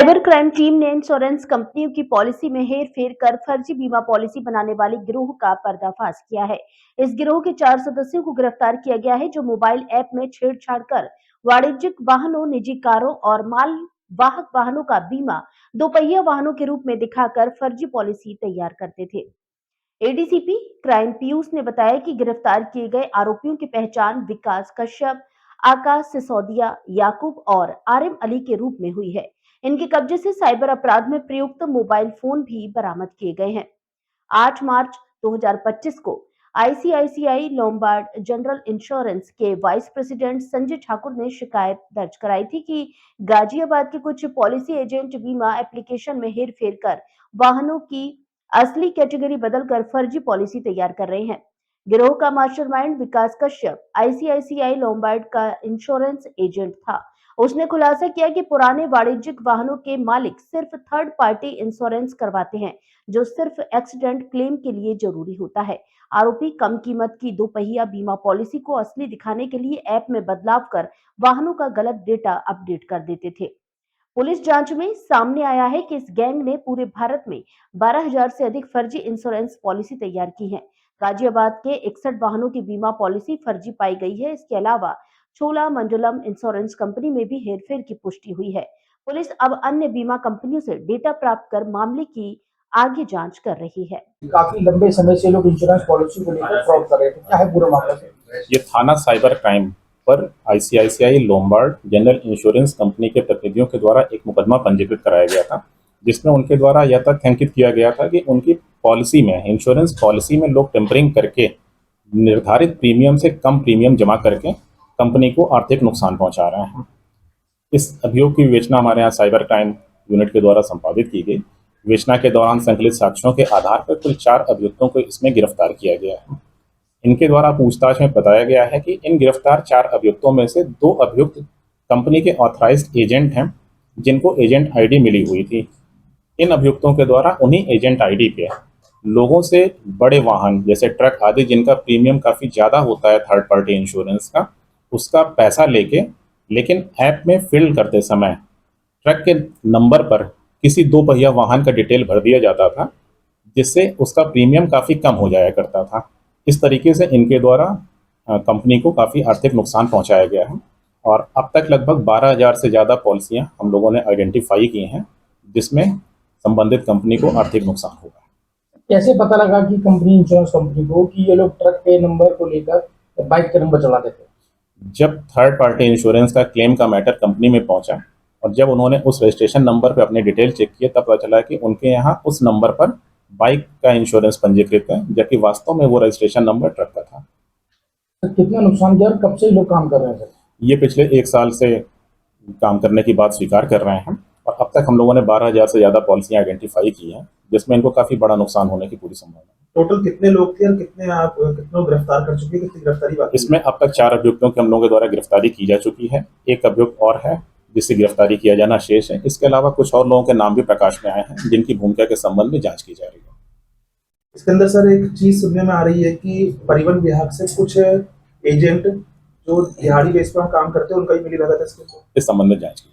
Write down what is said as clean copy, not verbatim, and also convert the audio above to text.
Cyber crime team ने insurance कंपनियों की पॉलिसी में हेर-फेर कर फर्जी बीमा पॉलिसी बनाने वाले गिरोह का पर्दाफाश किया है। इस गिरोह के 4 सदस्यों को गिरफ्तार किया गया है, जो मोबाइल ऐप में छेड़छाड़ कर वाणिज्यिक वाहनों, निजी कारों और माल वाहक वाहनों का बीमा दोपहिया वाहनों के रूप में दिखाकर फर्जी पॉलिसी तैयार करते थे। एडीसीपी क्राइम पीयूष ने बताया कि गिरफ्तार किए गए आरोपियों की पहचान विकास कश्यप, आकाश सिसोदिया, याकूब और आरिम अली के रूप में हुई है। इनके कब्जे से साइबर अपराध में प्रयुक्त मोबाइल फोन भी बरामद किए गए हैं। 8 मार्च 2025 को आईसीआईसीआई लोम्बार्ड जनरल इंश्योरेंस के वाइस प्रेसिडेंट संजय ठाकुर ने शिकायत दर्ज कराई थी कि गाजियाबाद के कुछ पॉलिसी एजेंट बीमा एप्लीकेशन में हेरफेर कर वाहनों की असली कैटेगरी बदलकर फर्जी पॉलिसी तैयार कर रहे हैं। गिरोह का मास्टरमाइंड विकास कश्यप आईसीआईसीआई लोम्बार्ड का इंश्योरेंस एजेंट था। उसने खुलासा किया कि पुराने वाणिज्यिक वाहनों के मालिक सिर्फ थर्ड पार्टी इंश्योरेंस करवाते हैं, जो सिर्फ एक्सीडेंट क्लेम के लिए जरूरी होता है। आरोपी कम कीमत की दोपहिया बीमा पॉलिसी को असली दिखाने के लिए ऐप में बदलाव कर वाहनों का गलत डेटा अपडेट कर देते थे। पुलिस जांच में सामने आया है कि इस गैंग ने पूरे भारत में 12,000 से अधिक फर्जी इंश्योरेंस पॉलिसी तैयार की है। गाजियाबाद के 61 वाहनों की बीमा पॉलिसी फर्जी पाई गई है। इसके अलावा चोलामंडलम इंश्योरेंस कंपनी में भी हेरफेर की पुष्टि हुई है। पुलिस अब अन्य बीमा कंपनियों से डेटा प्राप्त कर मामले की आगे जांच कर रही है। काफी लंबे समय से लोग इंश्योरेंस पॉलिसी को लेकर फ्रॉड कर रहे थे, क्या है पूरा मामला? ये थाना साइबर क्राइम पर ICICI Lombard general insurance company के प्रतिनिधियों के द्वारा एक मुकदमा पंजीकृत कराया गया था, जिसमें उनके द्वारा यह तथ्य अंकित किया गया था कि उनकी पॉलिसी में, इंश्योरेंस पॉलिसी में लोग टेम्परिंग करके निर्धारित प्रीमियम से कम प्रीमियम जमा करके कंपनी को आर्थिक नुकसान पहुंचा रहे हैं। इस अभियोग की विवेचना हमारे यहाँ साइबर क्राइम यूनिट के द्वारा संपादित की गई। विवेचना के दौरान संकलित साक्ष्यों के आधार पर कुल 4 अभियुक्तों को इसमें गिरफ्तार किया गया है। इनके द्वारा पूछताछ में बताया गया है कि इन गिरफ्तार 4 अभियुक्तों में से 2 अभियुक्त कंपनी के ऑथराइज्ड एजेंट हैं, जिनको एजेंट आईडी मिली हुई थी। इन अभियुक्तों के द्वारा उन्हीं एजेंट आईडी पे लोगों से बड़े वाहन जैसे ट्रक आदि, जिनका प्रीमियम काफ़ी ज़्यादा होता है थर्ड पार्टी इंश्योरेंस का, उसका पैसा लेके, लेकिन ऐप में फिल करते समय ट्रक के नंबर पर किसी 2 पहिया वाहन का डिटेल भर दिया जाता था, जिससे उसका प्रीमियम काफ़ी कम हो जाया करता था। इस तरीके से इनके द्वारा कंपनी को काफ़ी आर्थिक नुकसान पहुंचाया गया है और अब तक लगभग 12,000 से ज़्यादा पॉलिसियां हम लोगों ने आइडेंटिफाई की हैं, जिसमें संबंधित कंपनी को आर्थिक नुकसान हुआ है। कैसे पता लगा कि कंपनी, इंश्योरेंस कंपनी को, कि ये लोग ट्रक के नंबर को लेकर बाइक के नंबर चढ़ा देते? जब थर्ड पार्टी इंश्योरेंस का क्लेम का मैटर कंपनी में पहुंचा और जब उन्होंने उस रजिस्ट्रेशन नंबर पर अपने डिटेल चेक किए, तब पता चला कि उनके यहाँ उस नंबर पर बाइक का इंश्योरेंस पंजीकृत है, जबकि वास्तव में वो रजिस्ट्रेशन नंबर ट्रक का था। तो कितना नुकसान किया और कब से लोग काम कर रहे हैं? ये पिछले 1 साल से काम करने की बात स्वीकार कर रहे हैं और अब तक हम लोगों ने 12,000 से ज़्यादा पॉलिसियां आइडेंटिफाई की हैं, जिसमें इनको काफ़ी बड़ा नुकसान होने की पूरी संभावना है। टोटल कितने लोग थे और कितने गिरफ्तार कर चुके हैं, कितनी गिरफ्तारी बाकी? इसमें अब तक 4 अभियुक्तों के हम लोगों के द्वारा गिरफ्तारी की जा चुकी है। एक अभियुक्त और है जिससे गिरफ्तारी किया जाना शेष है। इसके अलावा कुछ और लोगों के नाम भी प्रकाश में आए हैं, जिनकी भूमिका के संबंध में जांच की जा रही है। इसके अंदर सर एक चीज सुनने में आ रही है कि परिवहन विभाग से कुछ एजेंट जो दिहाड़ी बेस पर काम करते हैं, उनका ही मिली भगत है। इस संबंध में जांच की